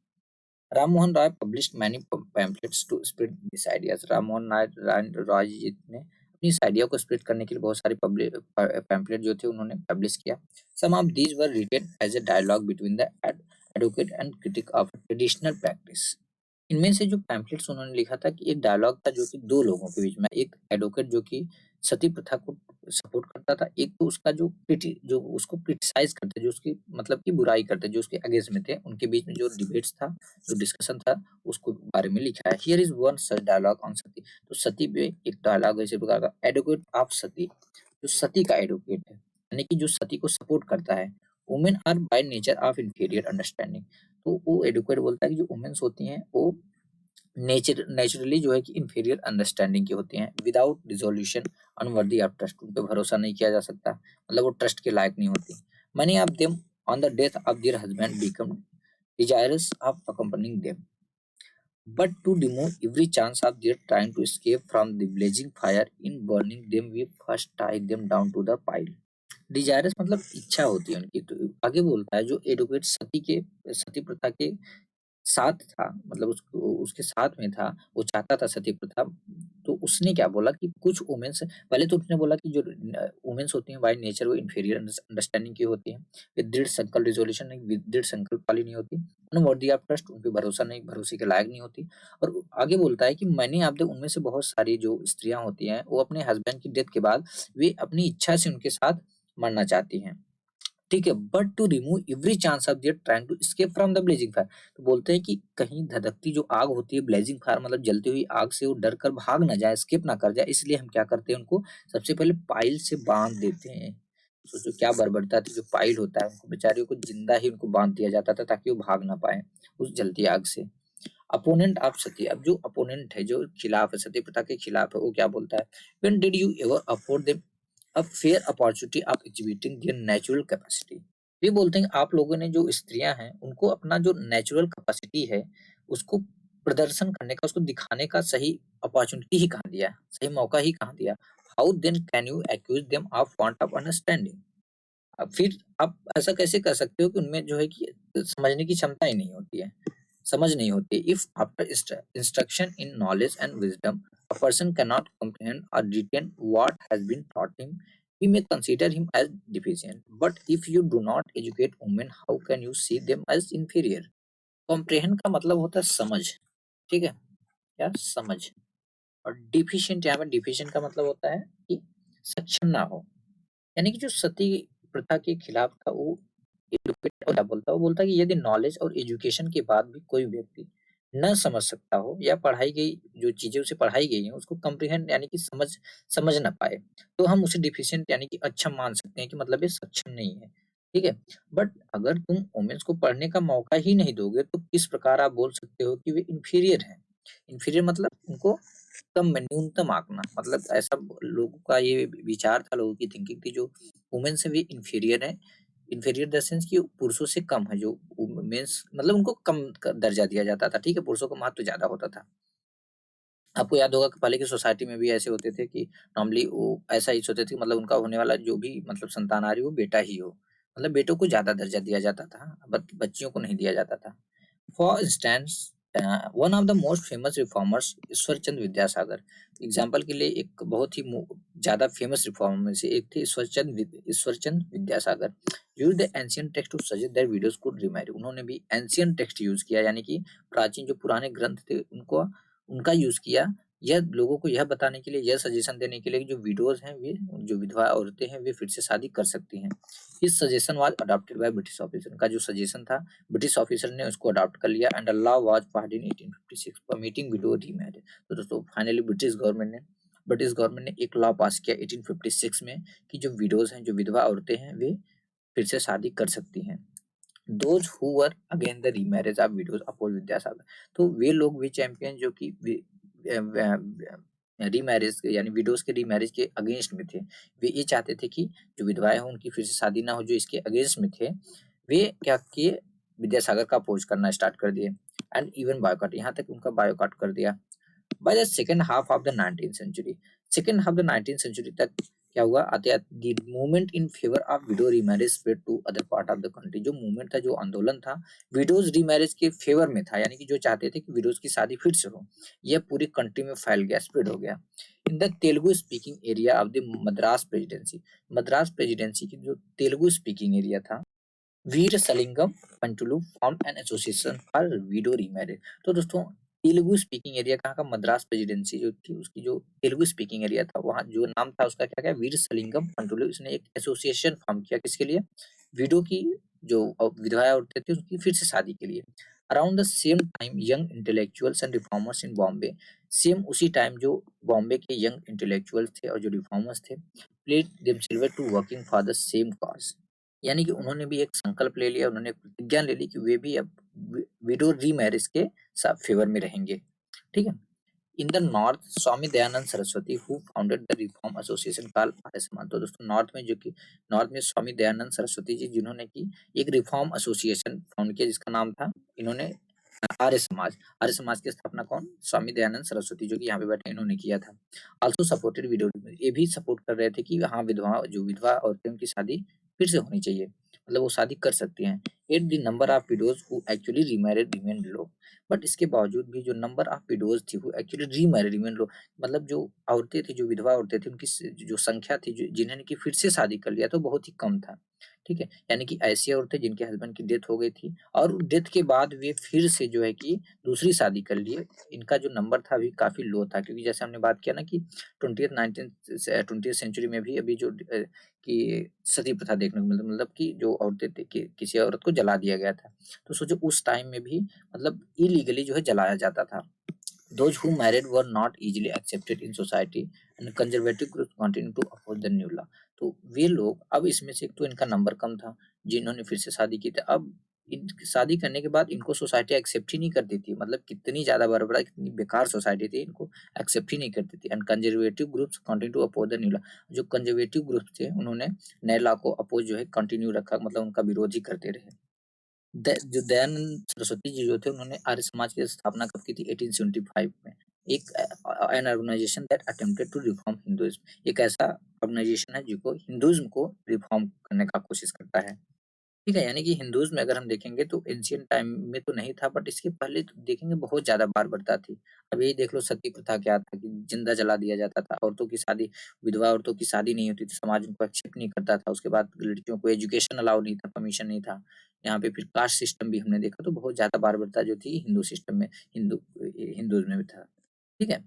Ram Mohan Roy published many pamphlets to spread this ideas. Ram Mohan Roy ji ने अपनी इस आइडिया को स्प्रेड करने के लिए बहुत सारे पैम्फलेट जो थे उन्होंने पब्लिश किया। Some of these were written as a dialogue between the advocate and critic of traditional practice. इनमें से जो पैम्फलेट्स उन्होंने लिखा था कि एक डायलॉग था जो कि दो लोगों के बीच में, एक एडवोकेट जो कि सती प्रथा को सपोर्ट करता था, एक तो उसका जो उसको क्रिटिसाइज करते, जो उसकी मतलब की बुराई करते, जो उसके अगेंस्ट में थे, उनके बीच में जो डिबेट्स था, जो डिस्कशन था, उसको बारे में लिखा है। Here is one such dialogue on sati. तो सती पे एक डायलॉग है इसी प्रकार का, एडवोकेट ऑफ सती, जो सती का एडवोकेट है, यानी कि जो सती को सपोर्ट करता है। Women are by nature of inferior understanding. तो वो एडवोकेट बोलता है कि जो वुमेन्स होती हैं वो नेचुरली जो है कि इंफीरियर अंडरस्टैंडिंग की होती हैं, without resolution unworthy of trust, उन पे भरोसा नहीं किया जा सकता, मतलब वो ट्रस्ट के लायक नहीं होती। Money of them on the death of their husband become desirous of accompanying them, but to remove every chance of their trying to escape from the blazing fire in burning them, we first tie them down to the pile। Desirous मतलब इच्छा होती है उनकी। तो आगे बोलता है, जो एडवोकेट सती प्रथा के साथ था, मतलब उसको उसके साथ में था, वो चाहता था सती प्रथा। तो उसने क्या बोला कि कुछ वुमेन्स, पहले तो उसने बोला कि जो वुमेन्स होती हैं बाय नेचर वो इंफीरियर अंडरस्टैंडिंग की होती हैं, वे दृढ़ संकल्प रिजोल्यूशन नहीं, दृढ़ संकल्प वाली नहीं होती, अनवर्दी ऑफ ट्रस्ट, उन पे भरोसा नहीं, भरोसे के लायक नहीं होती। और आगे बोलता है कि मैंने आप दे उनमें से बहुत सारी जो स्त्रियां होती हैं वो अपने हस्बैंड की डेथ के बाद वे अपनी इच्छा से उनके साथ मरना चाहती हैं, ठीक है, but to remove every chance of their trying to escape from the blazing fire. तो बोलते हैं कि कहीं धधकती जो आग होती है, ब्लेजिंग फायर मतलब जलती हुई आग से वो डर कर भाग ना जाए, एस्केप ना कर जाए, इसलिए हम क्या करते हैं, उनको सबसे पहले पाइल से बांध देते हैं। सोचो क्या बर्बरता थी, जो पाइल होता है उनको बेचारियों को जिंदा ही उनको बांध दिया जाता था ताकि वो भाग ना पाए उस जलती आग से। अपोनेंट ऑफ सती, अब जो अपोनेंट है, जो खिलाफ है, सती प्रथा के खिलाफ है, वो क्या बोलता है, when did you ever afford them a fair opportunity of exhibiting there natural capacity. ये बोलते हैं आप लोगों ने, जो स्त्रियां हैं, उनको अपना जो नेचुरल कैपेसिटी है उसको प्रदर्शन करने का, उसको दिखाने का सही अपॉर्चुनिटी ही कहाँ दिया, सही मौका ही कहाँ दिया। How then can you accuse them of want of understanding? फिर आप ऐसा कैसे कर सकते हो कि उनमें जो है कि समझने की क्षमता ही नहीं होती है, समझ नहीं होती। If after instruction in knowledge and wisdom a person can not comprehend और retain what has been taught him, we may consider him as deficient. But if you do not educate women, how can you see them as inferior? Comprehend का मतलब होता है समझ, ठीक है, या समझ। और डिफिशिएंट, यहाँ पे डिफिशिएंट का मतलब होता है कि सक्षम ना हो। यानी कि जो सती प्रथा के खिलाफ था वो एडुकेट क्या बोलता है, वो बोलता है कि यदि नॉलेज और एजुकेशन के बाद भी कोई व्यक्ति न समझ सकता हो या पढ़ाई गई जो चीजें उसे पढ़ाई गई हैं उसको कम्प्रीहेंड यानी कि समझ समझ ना पाए, तो हम उसे डिफिशिएंट यानी कि अक्षम मान सकते हैं कि मतलब ये सक्षम नहीं है, ठीक है। बट अगर तुम वुमेन्स को पढ़ने का मौका ही नहीं दोगे तो किस प्रकार आप बोल सकते हो कि वे इंफीरियर हैं? इंफीरियर मतलब उनको कम में न्यूनतम आंकना, मतलब ऐसा लोगों का ये विचार था, लोगों की थिंकिंग थी, जो वुमेन से भी इंफीरियर है। इंफीरियर द सेंस कि पुरुषों से कम है, जो मेंस मतलब उनको कम दर्जा दिया जाता था, ठीक है, पुरुषों का महत्व ज्यादा होता था। आपको याद होगा कि पहले की सोसाइटी में भी ऐसे होते थे कि नॉर्मली वो ऐसा ही सोचते थे कि मतलब उनका होने वाला जो भी मतलब संतान आ रही हो बेटा ही हो, मतलब बेटों को ज्यादा दर्जा दिया जाता था, बच्चियों को नहीं दिया जाता था। For instance one of the most famous reformers Ishwar Chandra Vidyasagar, example के लिए एक बहुत ही ज्यादा फेमस रिफॉर्मर में से एक थे Ishwar Chandra Vidyasagar. Use the ancient text to suggest that widows could remarry, उन्होंने भी एंशियंट टेक्स्ट यूज किया, यानी कि प्राचीन जो पुराने ग्रंथ थे उनको उनका यूज किया, यह लोगों को यह बताने के लिए, यह सजेशन देने के लिए कि जो विडोज हैं, वे जो विधवा औरतें हैं वे फिर से शादी कर सकती हैं। इस suggestion was adopted by British officer, उनका जो सजेशन था ब्रिटिश ऑफिसर ने उसको अडॉप्ट कर लिया and law was passed in 1856 permitting window remarriage. तो दोस्तों फाइनली ब्रिटिश गवर्नमेंट ने एक लॉ पास किया 1856 में कि जो विडोज हैं, जो विधवा औरतें हैं, वे फिर से शादी कर सकती हैं। Those who were again the remarriage of widows oppose Vidyasagar, तो वे लोग वे चैंपियन जो कि रीमैरिज यानी विडोज के रीमैरिज के अगेंस्ट में थे, वे ये चाहते थे कि जो विधवाएं हों उनकी फिर से शादी ना हो, जो इसके अगेंस्ट में थे, वे क्या किए, विद्यासागर का अपोज करना स्टार्ट कर दिए एंड इवन बायकॉट, यहाँ तक उनका बायकॉट कर दिया। By the second half of the 19th century, second half the 19th century तक क्या हुआ, आते the movement in favour of widow remarriage spread to other part of the country, जो मूवमेंट था, जो आंदोलन था विडोज रीमैरिज के फेवर में था, यानी कि जो चाहते थे कि विडोज की शादी फिर से हो, यह पूरी कंट्री में फैल गया, स्प्रेड हो गया। In the Telugu speaking area of the Madras presidency की जो तेलुगु स्पीकिंग एरिया था, Veeresalingam Pantulu form an association for widow remarriage. तो दोस्तों तेलुगु स्पीकिंग एरिया कहाँ का, मद्रास प्रेसिडेंसी जो थी उसकी जो तेलुगु स्पीकिंग एरिया था, वहाँ जो नाम था उसका क्या क्या, वीर सलिंगम पंचुलू, इसने एक एसोसिएशन फॉर्म किया, किसके लिए, विडो की जो विधवाएं औरतें थी उसकी फिर से शादी के लिए। Around the same time young intellectuals and reformers in Bombay, same उसी टाइम जो बॉम्बे के यंग इंटेलेक्चुअल्स थे और जो रिफॉर्मर्स थे, pledged themselves to working for the same cause, यानी कि उन्होंने भी एक संकल्प ले लिया, उन्होंने एक प्रतिज्ञा ले ली कि वे भी अब विडो रीमैरिज के फेवर में रहेंगे, ठीक है। In the north Swami Dayanand Saraswati who founded the reform association called Arya Samaj, तो दोस्तों नॉर्थ में जो कि नॉर्थ में स्वामी दयानंद सरस्वती जी जिन्होंने की एक रिफॉर्म एसोसिएशन फाउंड किया जिसका नाम था, इन्होंने आर्य समाज की स्थापना कौन, स्वामी दयानंद सरस्वती जो कि यहाँ पे बैठे इन्होंने किया था। आल्सो सपोर्टेड विडो, ये भी सपोर्ट कर रहे थे कि हाँ विधवा औरतें उनकी शादी फिर से होनी चाहिए, मतलब वो शादी कर सकती हैं। At the number of widows who actually remarried remain low, but इसके बावजूद भी जो नंबर ऑफ विडोज थी हु एक्चुअली रीमैरिड रिमेन लो, मतलब जो औरतें थी, जो विधवा औरतें थी, उनकी जो संख्या थी, जिन्होंने की फिर से शादी कर लिया, तो बहुत ही कम था, ठीक है। यानी कि ऐसी औरतें जिनके हस्बैंड की डेथ हो गई थी और डेथ के बाद वे फिर से जो है कि दूसरी शादी कर लिए, इनका जो नंबर था अभी काफी लो था, क्योंकि जैसे हमने बात किया ना कि 20th सेंचुरी में भी अभी जो कि सती प्रथा देखने को मिलती, मतलब कि जो औरतें थी कि किसी औरत को जला दिया गया था, तो सोचो उस टाइम में भी मतलब इलीगली जो है जलाया जाता था। Those who married were not easily accepted in society and conservative groups continue to oppose the new law, तो वे लोग अब इसमें से एक तो इनका नंबर कम था जिन्होंने फिर से शादी की थी, अब इन शादी करने के बाद इनको सोसाइटी एक्सेप्ट ही नहीं करती थी, मतलब कितनी ज्यादा बर्बरा, कितनी बेकार सोसाइटी थी, इनको एक्सेप्ट ही नहीं करती थी। And conservative groups continue to oppose the new law, जो कंजर्वेटिव ग्रुप्स थे उन्होंने नए लॉ को अपोज जो है कंटिन्यू रखा, मतलब उनका विरोध ही करते रहे। जो दयानंद सरस्वती जी जो थे उन्होंने आर्य समाज की स्थापना कब की थी, 1875 में। एक an organisation that attempted to reform Hinduism. एक ऐसा ऑर्गेनाइजेशन है जो हिंदुइज्म को रिफॉर्म करने का कोशिश करता है। ठीक है, यानी कि हिंदूज़ में अगर हम देखेंगे तो एंशिएंट टाइम में तो नहीं था, बट इसके पहले तो देखेंगे बहुत ज़्यादा बार्बरता थी। अब यही देख लो, सती प्रथा क्या था कि जिंदा जला दिया जाता था, औरतों की शादी, विधवा औरतों की शादी नहीं होती थी, समाज उनको एक्सेप्ट नहीं करता था। उसके बाद लड़कियों को एजुकेशन अलाउ नहीं था, परमिशन नहीं था। यहाँ पे फिर कास्ट सिस्टम भी हमने देखा, तो बहुत ज़्यादा बार्बरता जो थी हिंदू सिस्टम में, हिंदूज़ में भी था। ठीक है?